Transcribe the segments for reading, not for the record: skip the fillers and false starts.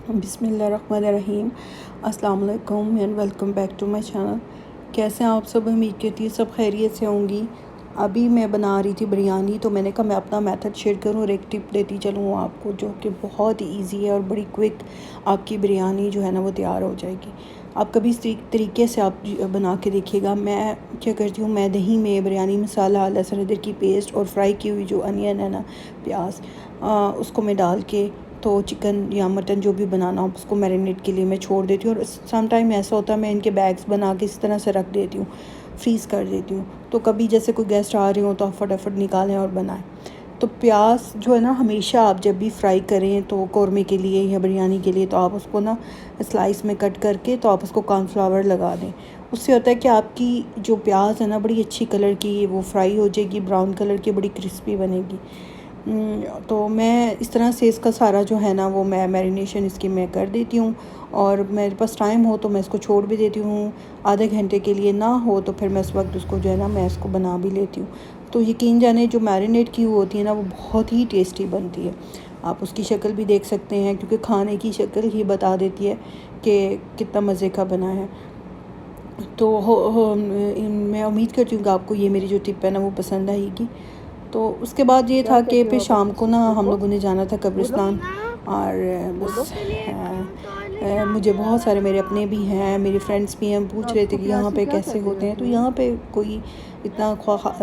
بسم اللہ الرحمن الرحیم۔ السلام علیکم and welcome back to my channel. کیسے ہیں آپ سب؟ امید کرتی ہوں سب خیریت سے ہوں گی۔ ابھی میں بنا رہی تھی بریانی، تو میں نے کہا میں اپنا میتھڈ شیئر کروں اور ایک ٹپ دیتی چلوں آپ کو، جو کہ بہت ہی ایزی ہے اور بڑی کوئک آپ کی بریانی جو ہے نا وہ تیار ہو جائے گی۔ آپ کبھی اس طریقے سے آپ بنا کے دیکھیے گا۔ میں کیا کرتی ہوں، میں دہی میں بریانی مسالہ، لہسن ادرک کی پیسٹ اور فرائی کی ہوئی جو انین ہے نا، پیاز، اس کو میں ڈال کے تو چکن یا مٹن جو بھی بنانا ہو اس کو میرینیٹ کے لیے میں چھوڑ دیتی ہوں۔ اور سم ٹائم ایسا ہوتا ہے میں ان کے بیگز بنا کے اس طرح سے رکھ دیتی ہوں، فریز کر دیتی ہوں، تو کبھی جیسے کوئی گیسٹ آ رہے ہوں تو آپ فٹافٹ نکالیں اور بنائیں۔ تو پیاز جو ہے نا ہمیشہ آپ جب بھی فرائی کریں تو قورمے کے لیے یا بریانی کے لیے، تو آپ اس کو نا سلائس میں کٹ کر کے تو آپ اس کو کارن فلاور لگا دیں۔ اس سے ہوتا ہے کہ آپ کی جو پیاز ہے نا بڑی اچھی کلر کی وہ فرائی ہو جائے گی، براؤن کلر کی، بڑی کرسپی بنے گی۔ تو میں اس طرح سے اس کا سارا جو ہے نا وہ میں میرینیشن اس کی میں کر دیتی ہوں، اور میرے پاس ٹائم ہو تو میں اس کو چھوڑ بھی دیتی ہوں آدھے گھنٹے کے لیے، نہ ہو تو پھر میں اس وقت اس کو جو ہے نا میں اس کو بنا بھی لیتی ہوں۔ تو یقین جانے جو میرینیٹ کی ہوتی ہے نا وہ بہت ہی ٹیسٹی بنتی ہے۔ آپ اس کی شکل بھی دیکھ سکتے ہیں، کیونکہ کھانے کی شکل ہی بتا دیتی ہے کہ کتنا مزے کا بنا ہے۔ تو میں امید کرتی ہوں کہ آپ کو یہ میری جو ٹپ ہے نا وہ پسند آئے گی۔ تو اس کے بعد یہ تھا کہ پھر شام کو نا ہم لوگوں نے جانا تھا قبرستان، اور بس مجھے بہت سارے میرے اپنے بھی ہیں، میری فرینڈس بھی ہیں، پوچھ رہے تھے کہ یہاں پہ کیسے ہوتے ہیں۔ تو یہاں پہ کوئی اتنا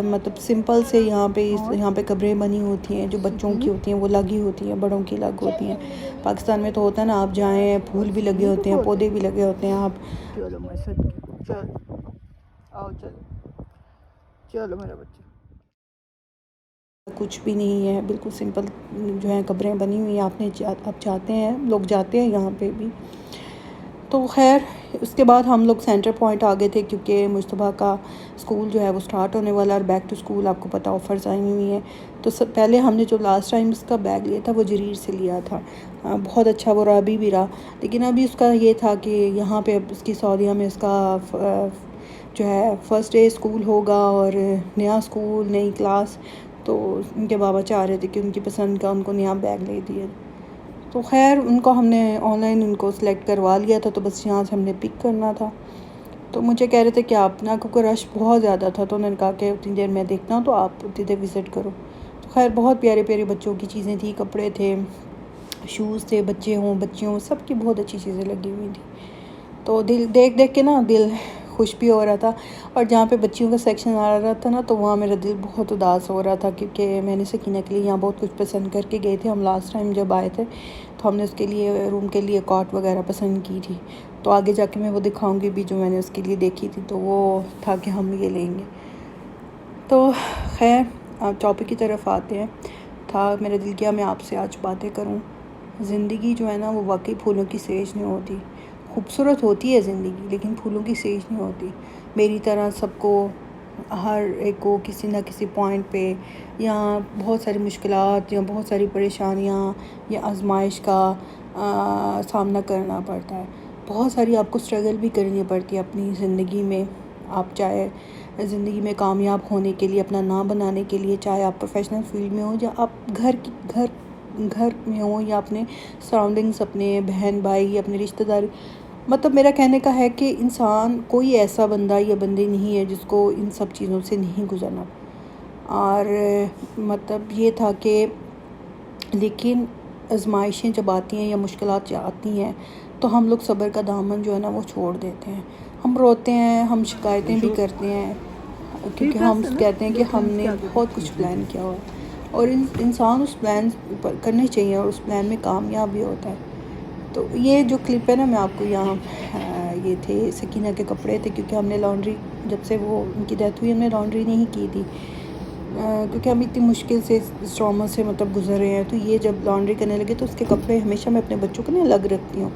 مطلب سمپل سے یہاں پہ قبریں بنی ہوتی ہیں، جو بچوں کی ہوتی ہیں وہ لگی ہوتی ہیں، بڑوں کی الگ ہوتی ہیں۔ پاکستان میں تو ہوتا ہے نا، آپ جائیں پھول بھی لگے ہوتے ہیں، پودے بھی لگے ہوتے ہیں۔ آپ چلو میرا بچہ، کچھ بھی نہیں ہے، بالکل سمپل جو ہیں قبریں بنی ہوئی ہیں۔ آپ جاتے ہیں، لوگ جاتے ہیں یہاں پہ بھی۔ تو خیر اس کے بعد ہم لوگ سینٹر پوائنٹ آ گئے تھے، کیونکہ مصطفیٰ کا اسکول جو ہے وہ سٹارٹ ہونے والا ہے، اور بیک ٹو اسکول آپ کو پتہ آفرز آئی ہوئی ہیں۔ تو پہلے ہم نے جو لاسٹ ٹائم اس کا بیگ لیا تھا وہ جریر سے لیا تھا، بہت اچھا وہ ابھی بھی رہا۔ لیکن ابھی اس کا یہ تھا کہ یہاں پہ اس کی سعودیہ میں اس کا جو ہے فرسٹ ڈے اسکول ہوگا، اور نیا اسکول، نئی کلاس، تو ان کے بابا چاہ رہے تھے کہ ان کی پسند کا ان کو نیا بیگ لے دیا۔ تو خیر ان کو ہم نے آن لائن ان کو سلیکٹ کروا لیا تھا، تو بس یہاں سے ہم نے پک کرنا تھا۔ تو مجھے کہہ رہے تھے کہ آپ نا، کیونکہ رش بہت زیادہ تھا، تو انہوں نے کہا کہ اتنی دیر میں دیکھتا ہوں تو آپ اتنی دیر وزٹ کرو۔ تو خیر بہت پیارے پیارے بچوں کی چیزیں تھیں، کپڑے تھے، شوز تھے، بچے ہوں بچیوں، سب کی بہت اچھی چیزیں لگی ہوئی تھیں۔ تو دیکھ دیکھ کے نا دل خوش بھی ہو رہا تھا، اور جہاں پہ بچیوں کا سیکشن آ رہا تھا نا تو وہاں میرا دل بہت اداس ہو رہا تھا، کیونکہ میں نے سکینہ کے لیے یہاں بہت کچھ پسند کر کے گئے تھے ہم لاسٹ ٹائم جب آئے تھے، تو ہم نے اس کے لیے روم کے لیے کاٹ وغیرہ پسند کی تھی۔ تو آگے جا کے میں وہ دکھاؤں گی بھی جو میں نے اس کے لیے دیکھی تھی، تو وہ تھا کہ ہم یہ لیں گے۔ تو خیر ٹاپک کی طرف آتے ہیں۔ میرا دل کیا میں آپ سے آج باتیں کروں۔ زندگی جو ہے نا وہ واقعی پھولوں کی سیج نہیں ہوتی۔ خوبصورت ہوتی ہے زندگی، لیکن پھولوں کی سیج نہیں ہوتی۔ میری طرح سب کو، ہر ایک کو کسی نہ کسی پوائنٹ پہ یا بہت ساری مشکلات یا بہت ساری پریشانیاں یا آزمائش کا سامنا کرنا پڑتا ہے۔ بہت ساری آپ کو اسٹرگل بھی کرنی پڑتی ہے اپنی زندگی میں۔ آپ چاہے زندگی میں کامیاب ہونے کے لیے، اپنا نام بنانے کے لیے، چاہے آپ پروفیشنل فیلڈ میں ہوں یا آپ گھر میں ہوں، یا اپنے سراؤنڈنگس، اپنے بہن بھائی، اپنے رشتہ دار، مطلب میرا کہنے کا ہے کہ انسان کوئی ایسا بندہ یا بندی نہیں ہے جس کو ان سب چیزوں سے نہیں گزرنا۔ اور مطلب یہ تھا کہ لیکن آزمائشیں جب آتی ہیں یا مشکلات جب آتی ہیں تو ہم لوگ صبر کا دامن جو ہے نا وہ چھوڑ دیتے ہیں۔ ہم روتے ہیں، ہم شکایتیں بھی کرتے ہیں، کیونکہ ہم کہتے ہیں کہ ہم نے بہت کچھ پلان کیا ہوا ہے، اور انسان اس پلان پر کرنے چاہیے اور اس پلان میں کامیاب بھی ہوتا ہے۔ تو یہ جو کلپ ہے نا میں آپ کو یہاں یہ تھے سکینہ کے کپڑے تھے، کیونکہ ہم نے لانڈری جب سے وہ ان کی ڈیتھ ہوئی ہم نے لانڈری نہیں کی تھی، کیونکہ ہم اتنی مشکل سے اس ٹراما سے مطلب گزر رہے ہیں۔ تو یہ جب لانڈری کرنے لگے تو اس کے کپڑے ہمیشہ میں اپنے بچوں کو نا الگ رکھتی ہوں،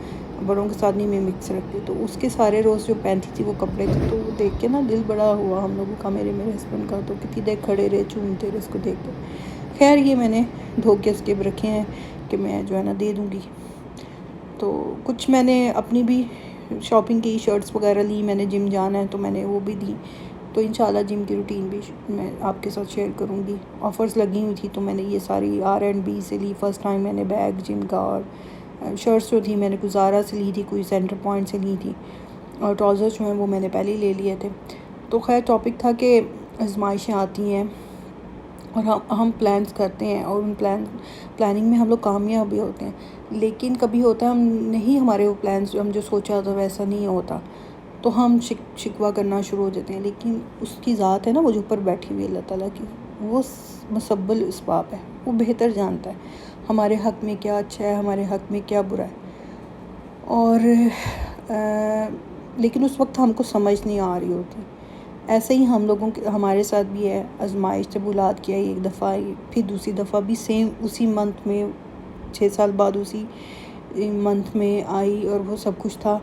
بڑوں کے ساتھ نہیں میں مکس رکھتی، تو اس کے سارے روز جو پہنتی تھی وہ کپڑے تھے، تو وہ دیکھ کے نا دل بڑا ہوا ہم لوگوں کا، میرے ہسبینڈ کا، تو کتنی دیر کھڑے رہے چومتے رہے اس کو دیکھ کے۔ خیر یہ میں نے دھو کے اس کے رکھے ہیں کہ میں جو ہے نا دے دوں گی۔ تو کچھ میں نے اپنی بھی شاپنگ کی، شرٹس وغیرہ لی، میں نے جم جانا ہے تو میں نے وہ بھی دی، تو انشاءاللہ جم کی روٹین بھی میں آپ کے ساتھ شیئر کروں گی۔ آفرز لگی ہوئی تھی تو میں نے یہ ساری R&B سے لی، فرسٹ ٹائم میں نے بیگ جم کا اور شرٹس جو تھی میں نے گزارا سے لی تھی، کوئی سینٹر پوائنٹ سے لی تھی، اور ٹراؤزرس جو ہیں وہ میں نے پہلے ہی لے لیے تھے. تو خیر ٹاپک تھا کہ آزمائشیں آتی ہیں اور ہم پلانس کرتے ہیں، اور ان پلاننگ میں ہم لوگ کامیاب بھی ہوتے ہیں، لیکن کبھی ہوتا ہے ہم نہیں، ہمارے وہ پلانس ہم جو سوچا تھا ویسا نہیں ہوتا، تو ہم شکوہ کرنا شروع ہو جاتے ہیں. لیکن اس کی ذات ہے نا، وہ جو اوپر بیٹھی ہوئی اللہ تعالیٰ کی، وہ مسبل اسباب ہے، وہ بہتر جانتا ہے ہمارے حق میں کیا اچھا ہے، ہمارے حق میں کیا برا ہے. اور لیکن اس وقت ہم کو سمجھ نہیں آ رہی ہوتی. ایسے ہی ہم لوگوں کے ہمارے ساتھ بھی ہے آزمائش. جب اولاد کی آئی ایک دفعہ آئی، پھر دوسری دفعہ بھی سیم اسی منتھ میں 6 سال بعد اسی منتھ میں آئی، اور وہ سب کچھ تھا.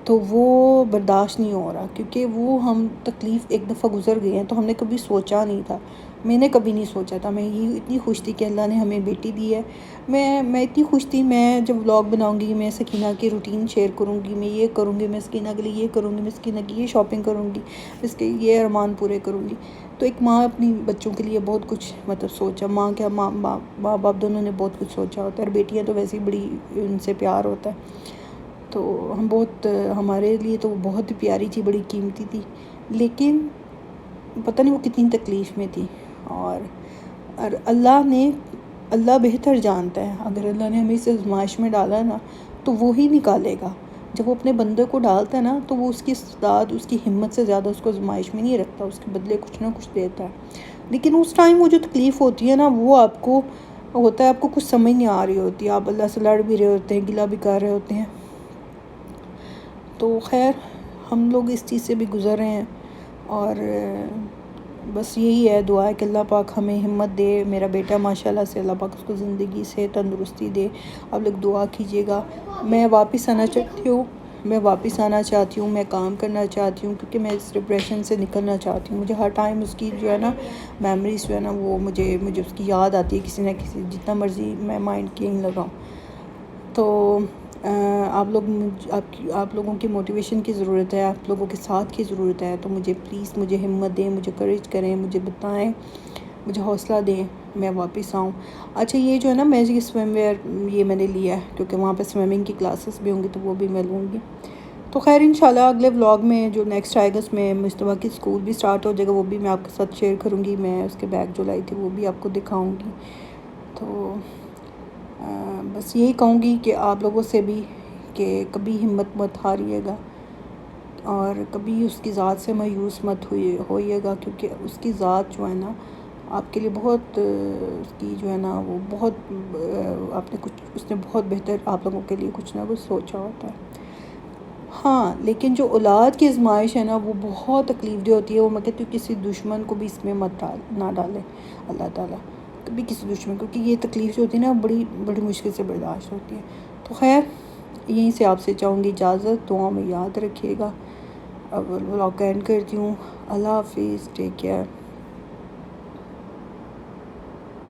تو وہ برداشت نہیں ہو رہا، کیونکہ وہ ہم تکلیف ایک دفعہ گزر گئے ہیں، تو ہم نے کبھی سوچا نہیں تھا. میں نے کبھی نہیں سوچا تھا. میں یہ اتنی خوش تھی کہ اللہ نے ہمیں بیٹی دی ہے. میں اتنی خوش تھی، میں جب ولاگ بناؤں گی میں سکینہ کی روٹین شیئر کروں گی، میں یہ کروں گی، میں سکینہ کے لیے یہ کروں گی، میں سکینہ کی یہ شاپنگ کروں گی، اس کے یہ ارمان پورے کروں گی. تو ایک ماں اپنی بچوں کے لیے بہت کچھ سوچا. ماں کیا، ماں باپ دونوں نے بہت کچھ سوچا ہوتا ہے، اور بیٹیاں تو ویسے ہی بڑی ان سے پیار ہوتا ہے. تو ہم بہت، ہمارے لیے تو وہ بہت ہی پیاری تھی، بڑی قیمتی تھی. لیکن پتہ نہیں وہ کتنی تکلیف میں تھی. اور اللہ بہتر جانتا ہے. اگر اللہ نے ہمیں اس آزمائش میں ڈالا نا، تو وہی نکالے گا. جب وہ اپنے بندے کو ڈالتا ہے نا، تو وہ اس کی استعداد، اس کی ہمت سے زیادہ اس کو آزمائش میں نہیں رکھتا، اس کے بدلے کچھ نہ کچھ دیتا ہے. لیکن اس ٹائم وہ جو تکلیف ہوتی ہے نا، وہ آپ کو ہوتا ہے، آپ کو کچھ سمجھ نہیں آ رہی ہوتی، آپ اللہ سے لڑ بھی رہے ہوتے ہیں، گلہ بھی کر رہے ہوتے ہیں. تو خیر ہم لوگ اس چیز سے بھی گزر رہے ہیں، اور بس یہی ہے دعا ہے کہ اللہ پاک ہمیں ہمت دے. میرا بیٹا ماشاءاللہ سے اللہ پاک اس کو زندگی سے تندرستی دے. آپ لوگ دعا کیجیے گا. میں واپس آنا چاہتی ہوں، میں کام کرنا چاہتی ہوں، کیونکہ میں اس ڈپریشن سے نکلنا چاہتی ہوں. مجھے ہر ٹائم اس کی جو ہے نا میموریز جو ہے نا، وہ مجھے اس کی یاد آتی ہے کسی نہ کسی، جتنا مرضی میں مائنڈ کہیں لگاؤں. تو آپ لوگوں کی موٹیویشن کی ضرورت ہے، آپ لوگوں کے ساتھ کی ضرورت ہے. تو پلیز مجھے ہمت دیں، مجھے کریج کریں، مجھے بتائیں، مجھے حوصلہ دیں، میں واپس آؤں. اچھا یہ جو ہے نا، میں یہ سویم ویئر یہ میں نے لیا ہے، کیونکہ وہاں پہ سوئمنگ کی کلاسز بھی ہوں گی، تو وہ بھی میں لوں گی. تو خیر انشاءاللہ اگلے ولاگ میں جو نیکسٹ آئے گا، اس میں مصطفیٰ کی اسکول بھی سٹارٹ ہو جائے گا، وہ بھی میں آپ کے ساتھ شیئر کروں گی. میں اس کے بیگ جو لائی تھی وہ بھی آپ کو دکھاؤں گی. تو بس یہی کہوں گی کہ آپ لوگوں سے بھی کہ کبھی ہمت مت ہاریے گا، اور کبھی اس کی ذات سے مایوس مت ہوئیے گا، کیونکہ اس کی ذات جو ہے نا آپ کے لیے بہت، اس کی جو ہے نا وہ بہت، اس نے بہت بہتر آپ لوگوں کے لیے کچھ نہ کچھ سوچا ہوتا ہے. ہاں لیکن جو اولاد کی آزمائش ہے نا، وہ بہت تکلیف دہ ہوتی ہے. وہ میں کہتی ہوں کسی دشمن کو بھی اس میں نہ ڈالے اللہ تعالیٰ، کبھی کسی دشمن، کیونکہ یہ تکلیف جو ہوتی ہے نا بڑی بڑی مشکل سے برداشت ہوتی ہے. تو خیر یہیں سے آپ سے چاہوں گی اجازت. دعاؤں میں یاد رکھیے گا. اب ولاگ کا اینڈ کرتی ہوں. اللہ حافظ. Take care.